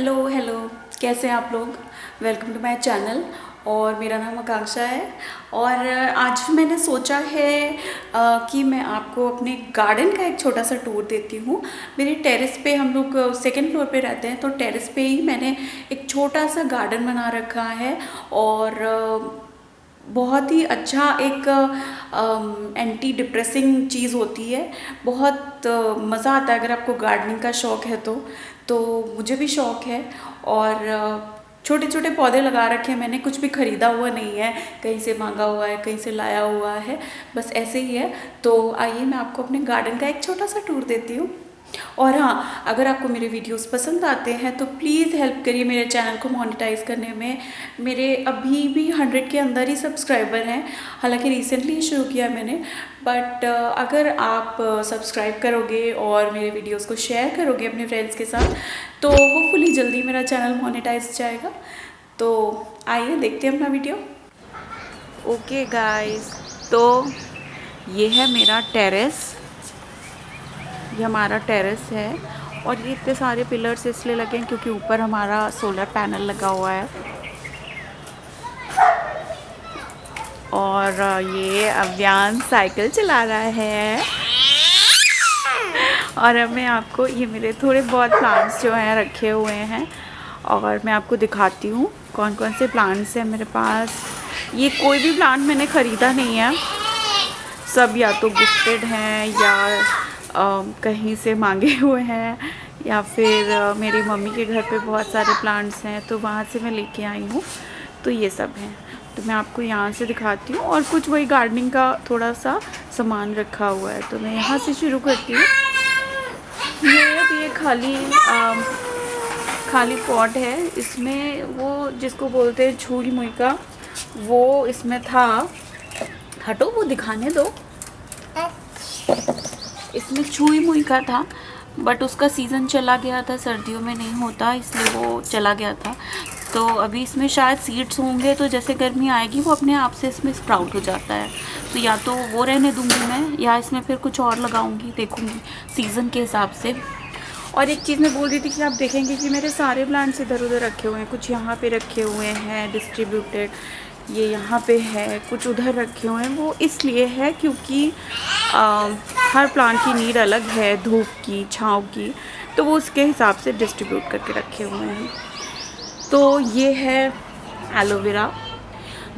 Hello hello, कैसे हैं आप लोग। Welcome to my channel. और मेरा नाम आकांक्षा है। और आज मैंने सोचा है कि मैं आपको अपने गार्डन का एक छोटा सा टूर देती हूँ। मेरे टेरेस पे, हम लोग सेकंड फ्लोर पे रहते हैं, तो टेरेस पे ही मैंने एक छोटा सा गार्डन बना रखा है। और बहुत ही अच्छा एक एंटी डिप्रेसिंग चीज़ होती है। बहुत मज़ा आता है अगर आपको गार्डनिंग का शौक़ है तो मुझे भी शौक़ है। और छोटे छोटे पौधे लगा रखे हैं मैंने, कुछ भी ख़रीदा हुआ नहीं है, कहीं से मांगा हुआ है, कहीं से लाया हुआ है, बस ऐसे ही है। तो आइए मैं आपको अपने गार्डन का एक छोटा सा टूर देती हूँ। और हाँ, अगर आपको मेरे वीडियोस पसंद आते हैं तो प्लीज़ हेल्प करिए मेरे चैनल को मोनेटाइज करने में। मेरे अभी भी 100 के अंदर ही सब्सक्राइबर हैं, हालांकि रिसेंटली शुरू किया मैंने। बट अगर आप सब्सक्राइब करोगे और मेरे वीडियोस को शेयर करोगे अपने फ्रेंड्स के साथ तो होपफुली जल्दी मेरा चैनल मोनेटाइज जाएगा। तो आइए देखते हैं अपना वीडियो। ओके गाइस, तो ये है मेरा टेरेस। ये हमारा टेरेस है और ये इतने सारे पिलर्स इसलिए लगे हैं क्योंकि ऊपर हमारा सोलर पैनल लगा हुआ है। और ये अव्यान साइकिल चला रहा है। और अब मैं आपको ये मेरे थोड़े बहुत प्लांट्स जो हैं रखे हुए हैं और मैं आपको दिखाती हूँ कौन कौन से प्लांट्स हैं मेरे पास। ये कोई भी प्लांट मैंने ख़रीदा नहीं है, सब या तो गिफ्टेड हैं या कहीं से मांगे हुए हैं, या फिर मेरी मम्मी के घर पे बहुत सारे प्लांट्स हैं तो वहाँ से मैं लेके आई हूँ। तो ये सब हैं, तो मैं आपको यहाँ से दिखाती हूँ। और कुछ वही गार्डनिंग का थोड़ा सा सामान रखा हुआ है, तो मैं यहाँ से शुरू करती हूँ। ये खाली पॉट है, इसमें वो जिसको बोलते हैं छुई मुई का, वो इसमें था। हटो, वो दिखाने दो। इसमें छुई मुई का था बट उसका सीज़न चला गया था, सर्दियों में नहीं होता इसलिए वो चला गया था। तो अभी इसमें शायद सीड्स होंगे, तो जैसे गर्मी आएगी वो अपने आप से इसमें स्प्राउट हो जाता है। तो या तो वो रहने दूँगी मैं, या इसमें फिर कुछ और लगाऊँगी, देखूँगी सीज़न के हिसाब से। और एक चीज़ मैं बोल रही थी कि आप देखेंगे कि मेरे सारे प्लांट्स इधर उधर रखे हुए हैं, कुछ यहाँ पे रखे हुए हैं डिस्ट्रीब्यूटेड, ये यहाँ पे है, कुछ उधर रखे हुए हैं। वो इसलिए है क्योंकि हर प्लांट की नीड अलग है, धूप की, छाँव की, तो वो उसके हिसाब से डिस्ट्रीब्यूट करके रखे हुए हैं। तो ये है एलोवेरा,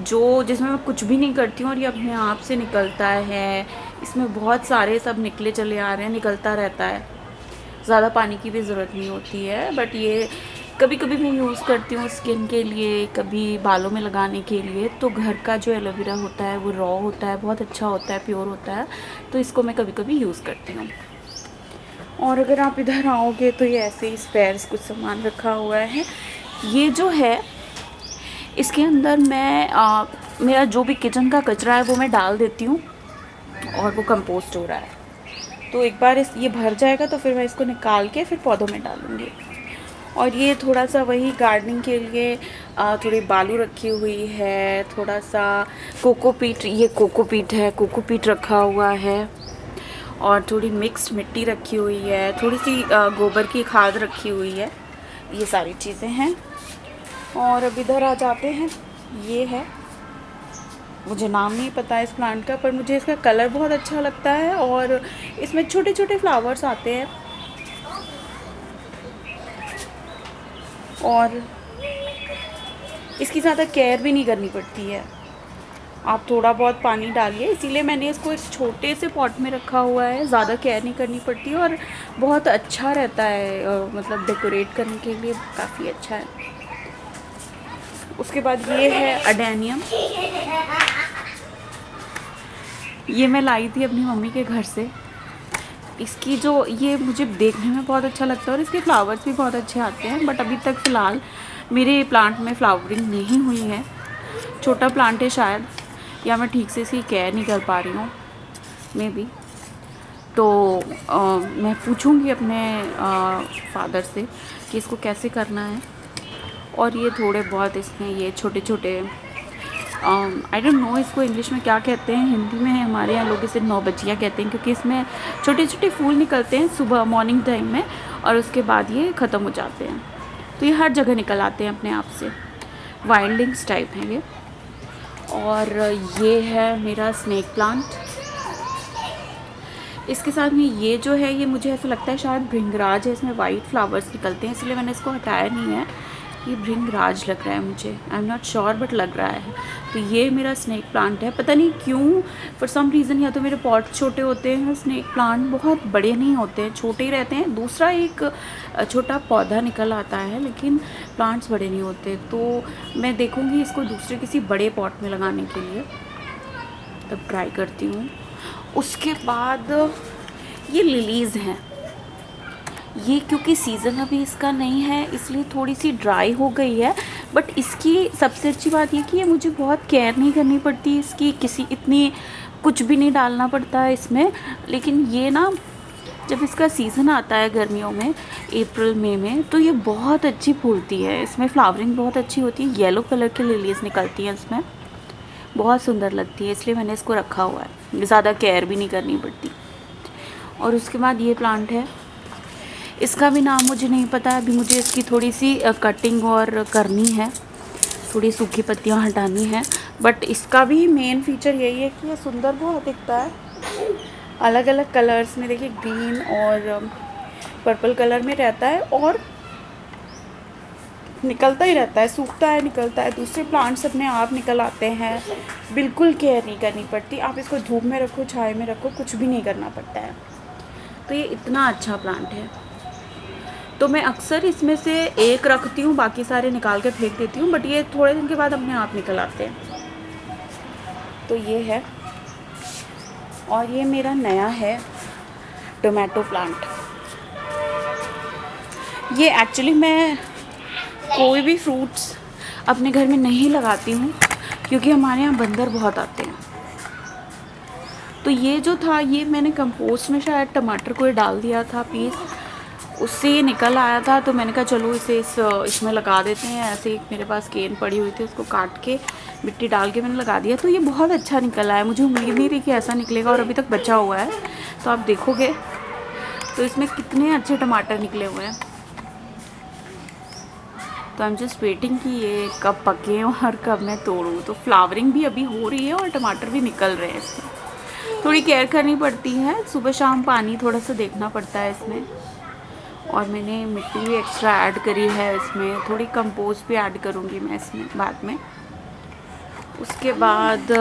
जो जिसमें मैं कुछ भी नहीं करती हूँ और ये अपने आप से निकलता है। इसमें बहुत सारे सब निकले चले आ रहे हैं, निकलता रहता है, ज़्यादा पानी की भी ज़रूरत नहीं होती है। बट ये कभी कभी मैं यूज़ करती हूँ स्किन के लिए, कभी बालों में लगाने के लिए। तो घर का जो एलोवेरा होता है वो रॉ होता है, बहुत अच्छा होता है, प्योर होता है, तो इसको मैं कभी कभी यूज़ करती हूँ। और अगर आप इधर आओगे तो ये ऐसे ही स्पेयर्स कुछ सामान रखा हुआ है। ये जो है इसके अंदर मैं मेरा जो भी किचन का कचरा है वो मैं डाल देती हूँ और वो कंपोस्ट हो रहा है। तो एक बार ये भर जाएगा तो फिर मैं इसको निकाल के फिर पौधों में डालूँगी। और ये थोड़ा सा वही गार्डनिंग के लिए थोड़ी बालू रखी हुई है, थोड़ा सा कोकोपीट, ये कोकोपीट है, कोकोपीट रखा हुआ है। और थोड़ी मिक्स्ड मिट्टी रखी हुई है, थोड़ी सी गोबर की खाद रखी हुई है। ये सारी चीज़ें हैं। और अब इधर आ जाते हैं, ये है, मुझे नाम नहीं पता है इस प्लांट का, पर मुझे इसका कलर बहुत अच्छा लगता है और इसमें छोटे छोटे फ्लावर्स आते हैं। और इसकी ज़्यादा केयर भी नहीं करनी पड़ती है, आप थोड़ा बहुत पानी डालिए, इसीलिए मैंने इसको एक छोटे से पॉट में रखा हुआ है। ज़्यादा केयर नहीं करनी पड़ती है और बहुत अच्छा रहता है, मतलब डेकोरेट करने के लिए काफ़ी अच्छा है। उसके बाद ये है अडेनियम, ये मैं लाई थी अपनी मम्मी के घर से। इसकी जो, ये मुझे देखने में बहुत अच्छा लगता है और इसके फ्लावर्स भी बहुत अच्छे आते हैं। बट अभी तक फ़िलहाल मेरे प्लांट में फ्लावरिंग नहीं हुई है, छोटा प्लांट है शायद, या मैं ठीक से इसकी केयर नहीं कर पा रही हूँ, मे बी। तो मैं पूछूँगी अपने फादर से कि इसको कैसे करना है। और ये थोड़े बहुत इसमें ये छोटे छोटे, आई डोंट नो इसको इंग्लिश में क्या कहते हैं, हिंदी में हमारे यहाँ लोग इसे 9 बजिया कहते हैं, क्योंकि इसमें छोटे छोटे फूल निकलते हैं सुबह मॉर्निंग टाइम में और उसके बाद ये ख़त्म हो जाते हैं। तो ये हर जगह निकल आते हैं अपने आप से, वाइल्डिंग्स टाइप हैं ये। और ये है मेरा स्नेक प्लांट। इसके साथ में ये जो है, ये मुझे ऐसा लगता है शायद भृंगराज है, इसमें वाइट फ्लावर्स निकलते हैं, इसलिए मैंने इसको हटाया नहीं है। ये भृंगराज लग रहा है मुझे, I am not sure but लग रहा है। तो ये मेरा स्नेक प्लांट है। पता नहीं क्यों, फॉर सम रीज़न, या तो मेरे पॉट छोटे होते हैं, स्नेक प्लांट बहुत बड़े नहीं होते हैं, छोटे ही रहते हैं। दूसरा एक छोटा पौधा निकल आता है, लेकिन प्लांट्स बड़े नहीं होते। तो मैं देखूँगी इसको दूसरे किसी बड़े पॉट में लगाने के लिए, तब ट्राई करती हूँ। उसके बाद ये लिलीज़ हैं। ये क्योंकि सीज़न अभी इसका नहीं है, इसलिए थोड़ी सी ड्राई हो गई है। बट इसकी सबसे अच्छी बात ये कि ये मुझे बहुत केयर नहीं करनी पड़ती इसकी, किसी इतनी कुछ भी नहीं डालना पड़ता है इसमें। लेकिन ये ना, जब इसका सीज़न आता है गर्मियों में, अप्रैल मई में, तो ये बहुत अच्छी फूलती है। इसमें फ्लावरिंग बहुत अच्छी होती है, येलो कलर की लिलीज़ निकलती हैं इसमें, बहुत सुंदर लगती है, इसलिए मैंने इसको रखा हुआ है। ज़्यादा केयर भी नहीं करनी पड़ती। और उसके बाद ये प्लांट है, इसका भी नाम मुझे नहीं पता है अभी। मुझे इसकी थोड़ी सी कटिंग और करनी है, थोड़ी सूखी पत्तियां हटानी है। बट इसका भी मेन फीचर यही है कि ये सुंदर बहुत दिखता है, अलग अलग कलर्स में। देखिए, ग्रीन और पर्पल कलर में रहता है, और निकलता ही रहता है, सूखता है, निकलता है। दूसरे प्लांट्स अपने आप निकल आते हैं, बिल्कुल केयर नहीं करनी पड़ती। आप इसको धूप में रखो, छाया में रखो, कुछ भी नहीं करना पड़ता है। तो ये इतना अच्छा प्लांट है। तो मैं अक्सर इसमें से एक रखती हूँ, बाकी सारे निकाल के फेंक देती हूँ, बट ये थोड़े दिन के बाद अपने आप निकल आते हैं। तो ये है। और ये मेरा नया है टोमेटो प्लांट। ये एक्चुअली मैं कोई भी फ्रूट्स अपने घर में नहीं लगाती हूँ, क्योंकि हमारे यहाँ बंदर बहुत आते हैं। तो ये जो था, ये मैंने कंपोस्ट में शायद टमाटर को डाल दिया था पीस, उससे ये निकल आया था। तो मैंने कहा चलो इसे इसमें लगा देते हैं। ऐसे ही मेरे पास केन पड़ी हुई थी, उसको काट के मिट्टी डाल के मैंने लगा दिया। तो ये बहुत अच्छा निकल आया, मुझे उम्मीद नहीं रही कि ऐसा निकलेगा, और अभी तक बचा हुआ है। तो आप देखोगे तो इसमें कितने अच्छे टमाटर निकले हुए हैं। तो आई एम जस्ट वेटिंग कि ये कब पके और कब मैं तोड़ूँ। तो फ्लावरिंग भी अभी हो रही है और टमाटर भी निकल रहे हैं। इसमें थोड़ी केयर करनी पड़ती है, सुबह शाम पानी थोड़ा सा देखना पड़ता है इसमें। और मैंने मिट्टी भी एक्स्ट्रा ऐड करी है इसमें, थोड़ी कंपोस्ट भी ऐड करूँगी मैं इसमें बाद में। उसके बाद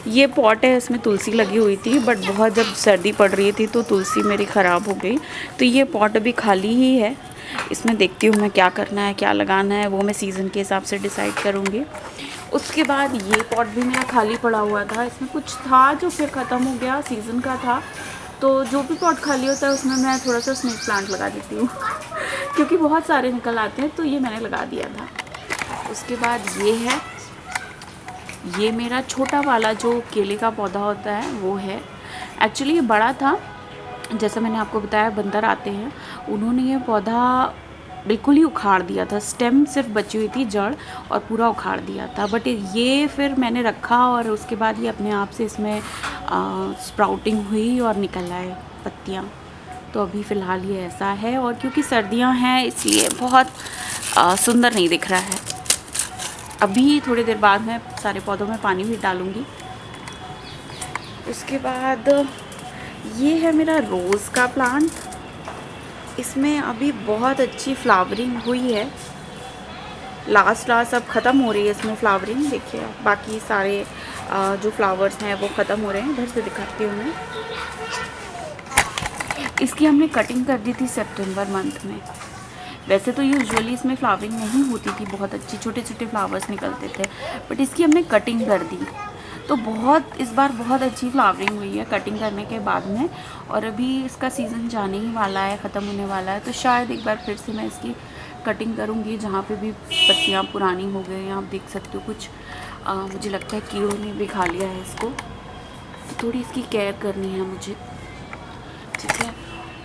ये पॉट है, इसमें तुलसी लगी हुई थी, बट बहुत जब सर्दी पड़ रही थी तो तुलसी मेरी ख़राब हो गई। तो ये पॉट अभी खाली ही है। इसमें देखती हूँ मैं क्या करना है, क्या लगाना है, वो मैं सीज़न के हिसाब से डिसाइड करूँगी। उसके बाद ये पॉट भी मेरा खाली पड़ा हुआ था, इसमें कुछ था जो फिर ख़त्म हो गया, सीज़न का था। तो जो भी पॉट खाली होता है उसमें मैं थोड़ा सा स्नेक प्लांट लगा देती हूँ क्योंकि बहुत सारे निकल आते हैं। तो ये मैंने लगा दिया था। उसके बाद ये है, ये मेरा छोटा वाला जो केले का पौधा होता है वो है। एक्चुअली ये बड़ा था, जैसा मैंने आपको बताया बंदर आते हैं, उन्होंने ये पौधा बिल्कुल ही उखाड़ दिया था। स्टेम सिर्फ बची हुई थी, जड़, और पूरा उखाड़ दिया था। बट ये फिर मैंने रखा, और उसके बाद ये अपने आप से इसमें स्प्राउटिंग हुई और निकल आए पत्तियाँ। तो अभी फ़िलहाल ये ऐसा है, और क्योंकि सर्दियाँ हैं इसलिए बहुत सुंदर नहीं दिख रहा है। अभी थोड़ी देर बाद मैं सारे पौधों में पानी भी डालूँगी। उसके बाद ये है मेरा रोज़ का प्लांट। इसमें अभी बहुत अच्छी फ्लावरिंग हुई है, लास्ट अब ख़त्म हो रही है इसमें फ्लावरिंग। देखिए बाकी सारे जो फ्लावर्स हैं वो ख़त्म हो रहे हैं। इधर से दिखाती हूँ मैं। इसकी हमने कटिंग कर दी थी सितंबर मंथ में। वैसे तो यूजुअली इसमें फ्लावरिंग नहीं होती थी, बहुत अच्छी छोटे छोटे फ्लावर्स निकलते थे, बट इसकी हमने कटिंग कर दी। तो इस बार बहुत अच्छी फ्लावरिंग हुई है कटिंग करने के बाद में। और अभी इसका सीज़न जाने ही वाला है, ख़त्म होने वाला है। तो शायद एक बार फिर से मैं इसकी कटिंग करूँगी, जहाँ पे भी पत्तियाँ पुरानी हो गई हैं। आप देख सकते हो कुछ मुझे लगता है कीड़ों ने भी खा लिया है इसको, तो थोड़ी इसकी केयर करनी है मुझे, ठीक है।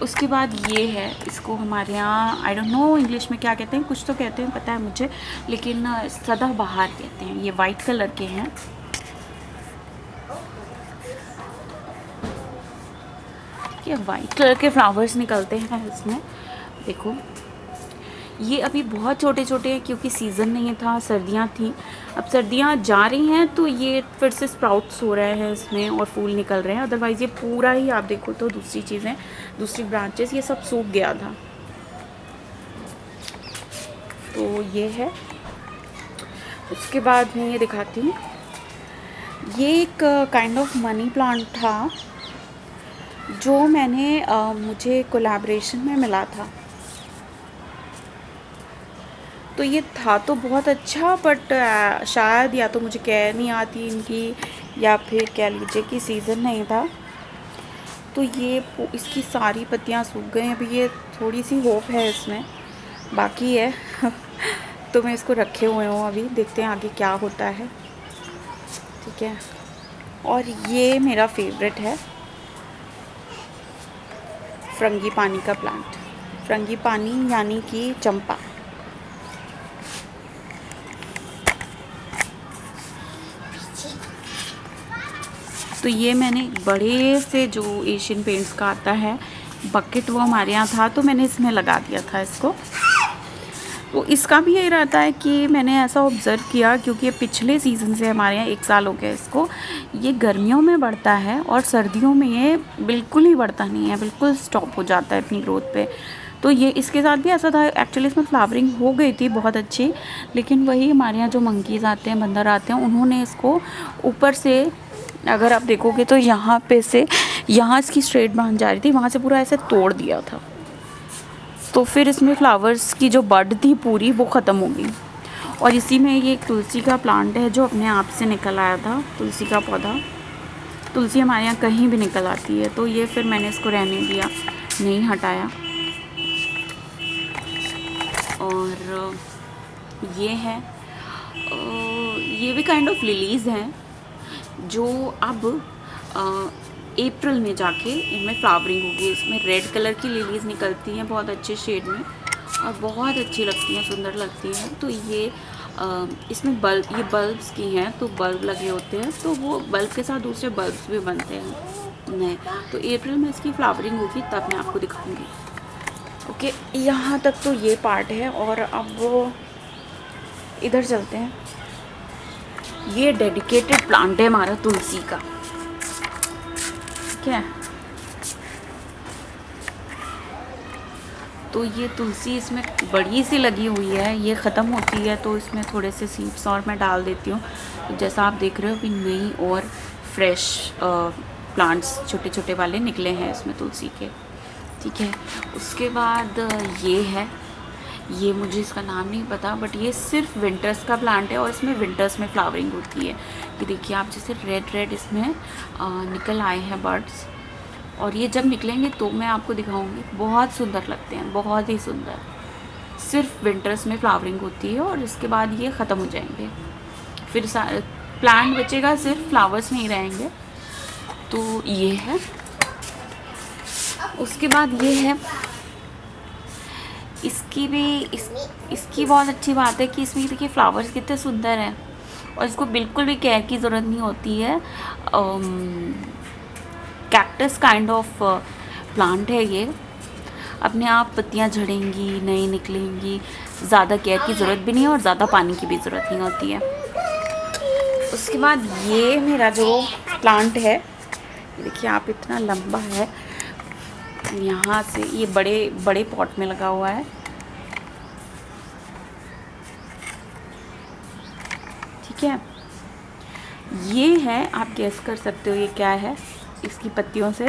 उसके बाद ये है, इसको हमारे यहाँ आई डोंट नो इंग्लिश में क्या कहते हैं, कुछ तो कहते हैं पता है मुझे, लेकिन सदाबहार कहते हैं। ये वाइट कलर के हैं। ये वाइट कलर के फ्लावर्स निकलते हैं इसमें, देखो ये अभी बहुत छोटे छोटे हैं क्योंकि सीज़न नहीं था, सर्दियाँ थी। अब सर्दियाँ जा रही हैं तो ये फिर से स्प्राउट्स हो रहे हैं इसमें और फूल निकल रहे हैं। अदरवाइज़ ये पूरा ही आप देखो तो दूसरी चीज़ें, दूसरी ब्रांचेस ये सब सूख गया था। तो ये है। उसके बाद मैं ये दिखाती हूँ, ये एक काइंड ऑफ मनी प्लांट था जो मैंने मुझे कोलैबोरेशन में मिला था। तो ये था तो बहुत अच्छा, बट शायद या तो मुझे केयर नहीं आती इनकी, या फिर कह लीजिए कि सीज़न नहीं था। तो ये इसकी सारी पत्तियां सूख गई। अभी ये थोड़ी सी होप है इसमें, बाकी है तो मैं इसको रखे हुए हूँ, अभी देखते हैं आगे क्या होता है। ठीक है। और ये मेरा फेवरेट है, फ्रंगीपानी का प्लांट। फ्रंगीपानी यानी कि चंपा। तो ये मैंने बड़े से जो एशियन पेंट्स का आता है बकेट, वो हमारे यहाँ था तो मैंने इसमें लगा दिया था इसको। तो इसका भी यही रहता है कि मैंने ऐसा ऑब्ज़र्व किया, क्योंकि ये पिछले सीज़न से हमारे यहाँ 1 साल हो गया इसको, ये गर्मियों में बढ़ता है और सर्दियों में ये बिल्कुल ही बढ़ता नहीं है, बिल्कुल स्टॉप हो जाता है अपनी ग्रोथ पे। तो ये इसके साथ भी ऐसा था। एक्चुअली इसमें फ्लावरिंग हो गई थी बहुत अच्छी, लेकिन वही हमारे यहाँ जो मंकीज़ आते हैं, बंदर आते हैं, उन्होंने इसको ऊपर से, अगर आप देखोगे तो यहाँ पे से, यहाँ इसकी स्ट्रेट ब्रांच जा रही थी, वहाँ से पूरा ऐसे तोड़ दिया था। तो फिर इसमें फ्लावर्स की जो बड थी पूरी, वो ख़त्म हो गई। और इसी में ये एक तुलसी का प्लांट है जो अपने आप से निकल आया था, तुलसी का पौधा। तुलसी हमारे यहाँ कहीं भी निकल आती है, तो ये फिर मैंने इसको रहने दिया, नहीं हटाया। और ये है, ये भी काइंड ऑफ लिलीज़ हैं जो अब अप्रैल में जाके इनमें फ्लावरिंग होगी। इसमें रेड कलर की लिलीज़ निकलती हैं बहुत अच्छे शेड में और बहुत अच्छी लगती हैं, सुंदर लगती हैं। तो ये इसमें ये बल्ब्स की हैं, तो बल्ब लगे होते हैं, तो वो बल्ब के साथ दूसरे बल्ब्स भी बनते हैं नए। तो अप्रैल में इसकी फ्लावरिंग होगी, तब मैं आपको दिखाऊंगी। ओके, यहाँ तक तो ये पार्ट है। और अब वो इधर चलते हैं। ये डेडिकेटेड प्लांट है हमारा तुलसी का। ठीक है। तो ये तुलसी इसमें बड़ी सी लगी हुई है, ये ख़त्म होती है तो इसमें थोड़े से सीड्स और मैं डाल देती हूँ। तो जैसा आप देख रहे हो कि नई और फ्रेश प्लांट्स छोटे छोटे वाले निकले हैं इसमें तुलसी के। ठीक है। उसके बाद ये है, ये मुझे इसका नाम नहीं पता, बट ये सिर्फ विंटर्स का प्लांट है और इसमें विंटर्स में फ्लावरिंग होती है। ये देखिए आप, जैसे रेड रेड इसमें निकल आए हैं बर्ड्स, और ये जब निकलेंगे तो मैं आपको दिखाऊंगी। बहुत सुंदर लगते हैं, बहुत ही सुंदर। सिर्फ विंटर्स में फ्लावरिंग होती है और इसके बाद ये ख़त्म हो जाएंगे, फिर प्लांट बचेगा, सिर्फ फ्लावर्स नहीं रहेंगे। तो ये है। उसके बाद ये है, इसकी भी इसकी बहुत अच्छी बात है कि इसमें देखिए फ्लावर्स कितने सुंदर हैं और इसको बिल्कुल भी केयर की ज़रूरत नहीं होती है। कैक्टस काइंड ऑफ प्लांट है ये, अपने आप पत्तियां झड़ेंगी, नई निकलेंगी, ज़्यादा केयर की ज़रूरत भी नहीं है और ज़्यादा पानी की भी ज़रूरत नहीं होती है। उसके बाद ये मेरा जो प्लांट है, देखिए आप, इतना लंबा है, यहाँ से ये बड़े बड़े पॉट में लगा हुआ है। ठीक है। ये है, आप गेस कर सकते हो ये क्या है इसकी पत्तियों से।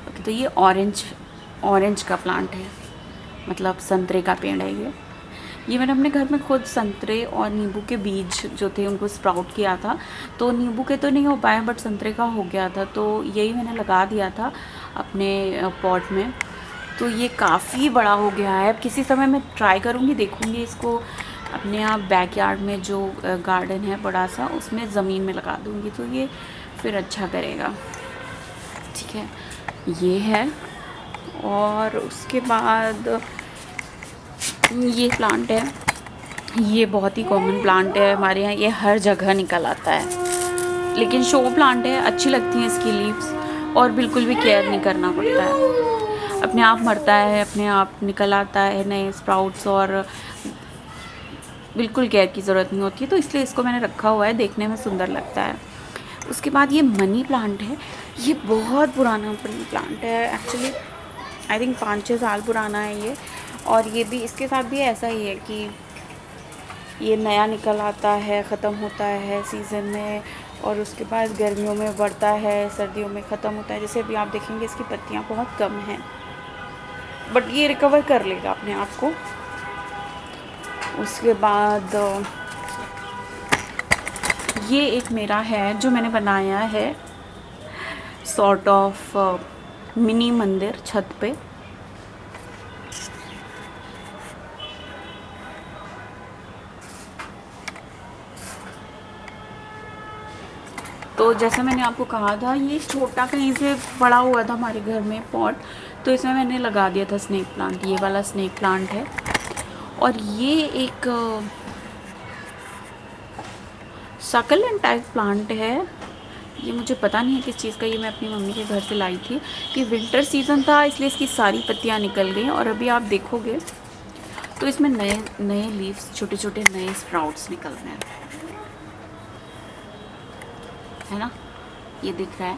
ओके, तो ये ऑरेंज का प्लांट है, मतलब संतरे का पेड़ है ये मैंने अपने घर में खुद संतरे और नींबू के बीज जो थे उनको स्प्राउट किया था। तो नींबू के तो नहीं हो पाए, बट संतरे का हो गया था, तो यही मैंने लगा दिया था अपने पॉट में। तो ये काफ़ी बड़ा हो गया है। अब किसी समय मैं ट्राई करूँगी, देखूँगी इसको अपने यहाँ बैकयार्ड में जो गार्डन है बड़ा सा, उसमें ज़मीन में लगा दूँगी तो ये फिर अच्छा करेगा। ठीक है, ये है। और उसके बाद ये प्लांट है, ये बहुत ही कॉमन प्लांट है हमारे यहाँ, ये हर जगह निकल आता है, लेकिन शो प्लांट है, अच्छी लगती हैं इसकी लीव्स और बिल्कुल भी केयर नहीं करना पड़ता है। अपने आप मरता है, अपने आप निकल आता है नए स्प्राउट्स, और बिल्कुल केयर की ज़रूरत नहीं होती है। तो इसलिए इसको मैंने रखा हुआ है, देखने में सुंदर लगता है। उसके बाद ये मनी प्लांट है, ये बहुत पुराना मनी प्लांट है एक्चुअली, आई थिंक 5-6 साल पुराना है ये। और ये भी, इसके साथ भी ऐसा ही है कि ये नया निकल आता है, ख़त्म होता है सीज़न में, और उसके बाद गर्मियों में बढ़ता है, सर्दियों में ख़त्म होता है। जैसे अभी आप देखेंगे इसकी पत्तियाँ बहुत कम हैं, बट ये रिकवर कर लेगा अपने आप को। उसके बाद ये एक मेरा है जो मैंने बनाया है सॉर्ट ऑफ मिनी मंदिर छत पे। तो जैसे मैंने आपको कहा था, ये छोटा कहीं से पड़ा हुआ था हमारे घर में पॉट, तो इसमें मैंने लगा दिया था स्नेक प्लांट। ये वाला स्नेक प्लांट है, और ये एक सकलेंट टाइप प्लांट है। ये मुझे पता नहीं है किस चीज़ का, ये मैं अपनी मम्मी के घर से लाई थी। ये विंटर सीज़न था इसलिए इसकी सारी पत्तियाँ निकल गई, और अभी आप देखोगे तो इसमें नए नए लीव्स, छोटे छोटे नए स्प्राउट्स निकल रहे हैं, है ना, ये दिख रहा है,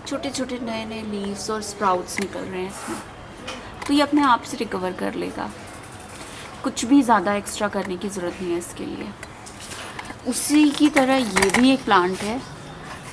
छोटे छोटे नए नए लीव्स और स्प्राउट्स निकल रहे हैं इसमें। तो ये अपने आप से रिकवर कर लेगा, कुछ भी ज़्यादा एक्स्ट्रा करने की ज़रूरत नहीं है इसके लिए। उसी की तरह ये भी एक प्लांट है,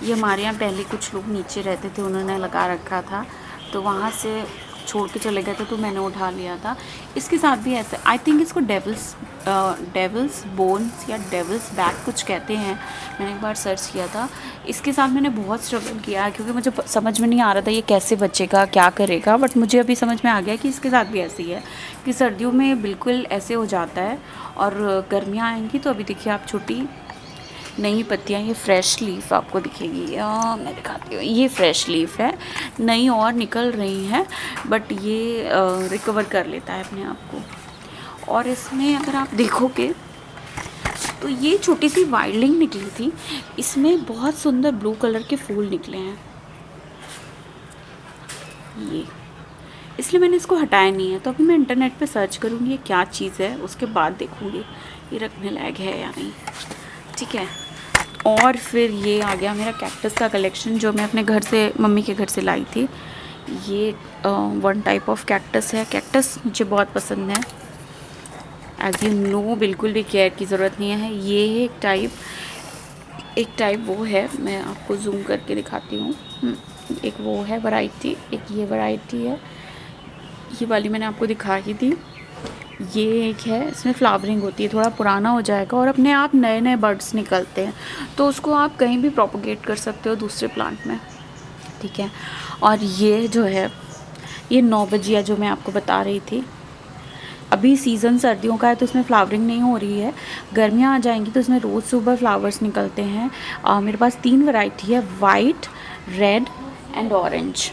ये हमारे यहाँ पहले कुछ लोग नीचे रहते थे, उन्होंने लगा रखा था, तो वहाँ से छोड़ के चले गए थे, तो मैंने उठा लिया था। इसके साथ भी ऐसे, आई थिंक इसको डेविल्स बोन्स या डेविल्स बैक कुछ कहते हैं, मैंने एक बार सर्च किया था। इसके साथ मैंने बहुत स्ट्रगल किया क्योंकि मुझे समझ में नहीं आ रहा था ये कैसे बचेगा, क्या करेगा, बट मुझे अभी समझ में आ गया कि इसके साथ भी ऐसी है कि सर्दियों में बिल्कुल ऐसे हो जाता है, और गर्मियाँ आएंगी तो अभी देखिए आप छोटी नई पत्तियाँ, ये फ्रेश लीफ आपको दिखेगी, मैं दिखाती हूँ, ये फ्रेश लीफ है, नई और निकल रही हैं, बट ये रिकवर कर लेता है अपने आप को। और इसमें अगर आप देखोगे तो ये छोटी सी वाइल्डिंग निकली थी, इसमें बहुत सुंदर ब्लू कलर के फूल निकले हैं, ये इसलिए मैंने इसको हटाया नहीं है। तो अभी मैं इंटरनेट पे सर्च करूँगी ये क्या चीज़ है, उसके बाद देखूँगी ये रखने लायक है या नहीं, ठीक है। और फिर ये आ गया मेरा कैक्टस का कलेक्शन, जो मैं अपने घर से, मम्मी के घर से लाई थी। ये वन टाइप ऑफ कैक्टस है, कैक्टस मुझे बहुत पसंद है, एज यू नो, बिल्कुल भी केयर की ज़रूरत नहीं है। ये है एक टाइप वो है, मैं आपको जूम करके दिखाती हूँ। एक वो है वैरायटी, एक ये वैरायटी है, ये वाली मैंने आपको दिखाई थी। ये एक है, इसमें फ्लावरिंग होती है, थोड़ा पुराना हो जाएगा और अपने आप नए नए बर्ड्स निकलते हैं, तो उसको आप कहीं भी प्रोपोगेट कर सकते हो दूसरे प्लांट में, ठीक है। और ये जो है, ये 9 बजिया जो मैं आपको बता रही थी, अभी सीज़न सर्दियों का है तो इसमें फ्लावरिंग नहीं हो रही है, गर्मियाँ आ जाएंगी तो इसमें रोज़ सुबह फ्लावर्स निकलते हैं। मेरे पास 3 वैरायटी है, वाइट, रेड एंड ऑरेंज,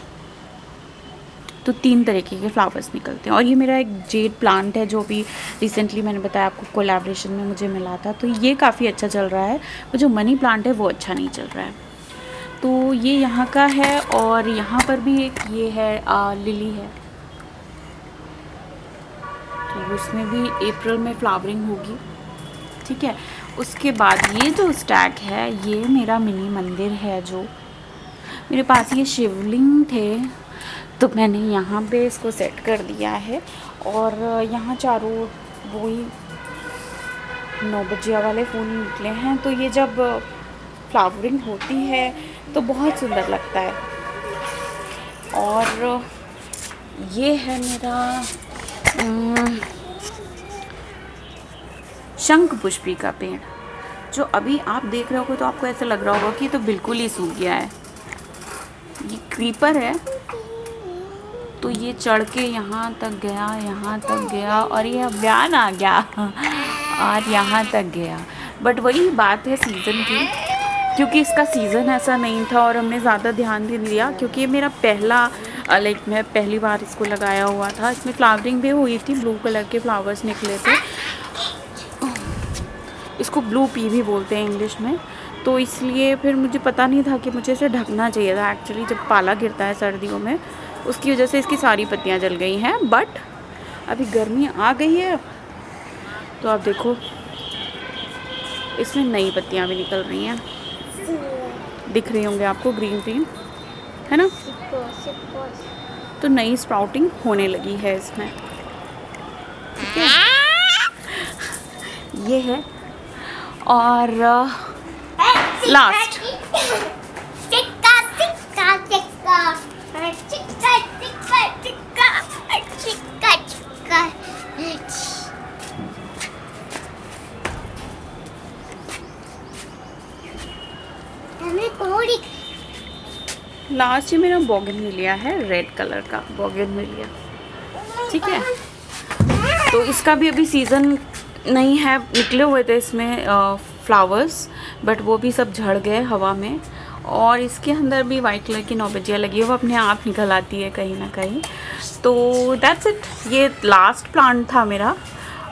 तो 3 तरीके के फ्लावर्स निकलते हैं। और ये मेरा एक जेड प्लांट है जो भी रिसेंटली मैंने बताया आपको कोलैबोरेशन में मुझे मिला था, तो ये काफ़ी अच्छा चल रहा है। वो जो मनी प्लांट है वो अच्छा नहीं चल रहा है, तो ये यहाँ का है। और यहाँ पर भी एक ये है लिली है, तो उसमें भी अप्रैल में फ्लावरिंग होगी, ठीक है। उसके बाद ये जो स्टैक है, ये मेरा मिनी मंदिर है, जो मेरे पास ये शिवलिंग थे तो मैंने यहाँ पे इसको सेट कर दिया है। और यहाँ चारों वही 9 बजिया वाले फूल निकले हैं, तो ये जब फ्लावरिंग होती है तो बहुत सुंदर लगता है। और ये है मेरा शंख पुष्पी का पेड़, जो अभी आप देख रहे हो तो आपको ऐसा लग रहा होगा कि ये तो बिल्कुल ही सूख गया है। ये क्रीपर है, तो ये चढ़ के यहाँ तक गया, यहाँ तक गया, और ये अभियान आ गया और यहाँ तक गया। बट वही बात है सीज़न की, क्योंकि इसका सीज़न ऐसा नहीं था और हमने ज़्यादा ध्यान नहीं दिया, क्योंकि ये मेरा पहला मैं पहली बार इसको लगाया हुआ था। इसमें फ्लावरिंग भी हुई थी, ब्लू कलर के फ्लावर्स निकले थे, इसको ब्लू पी भी बोलते हैं इंग्लिश में। तो इसलिए फिर मुझे पता नहीं था कि मुझे इसे ढकना चाहिए था एक्चुअली, जब पाला गिरता है सर्दियों में उसकी वजह से इसकी सारी पत्तियां जल गई हैं। बट अभी गर्मी आ गई है तो आप देखो इसमें नई पत्तियां भी निकल रही हैं, दिख रही होंगे आपको, ग्रीन ग्रीन, है ना। तो नई स्प्राउटिंग होने लगी है इसमें, ठीक है। ये है। और लास्ट लास्ट ये मेरा बोगनविलिया है, रेड कलर का बोगनविलिया, ठीक है। तो इसका भी अभी सीज़न नहीं है, निकले हुए थे इसमें फ्लावर्स, बट वो भी सब झड़ गए हवा में। और इसके अंदर भी वाइट कलर की नौबजिया लगी है, वो अपने आप निकल आती है कहीं ना कहीं। तो दैट्स इट, ये लास्ट प्लांट था मेरा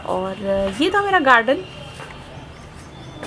और ये था मेरा गार्डन।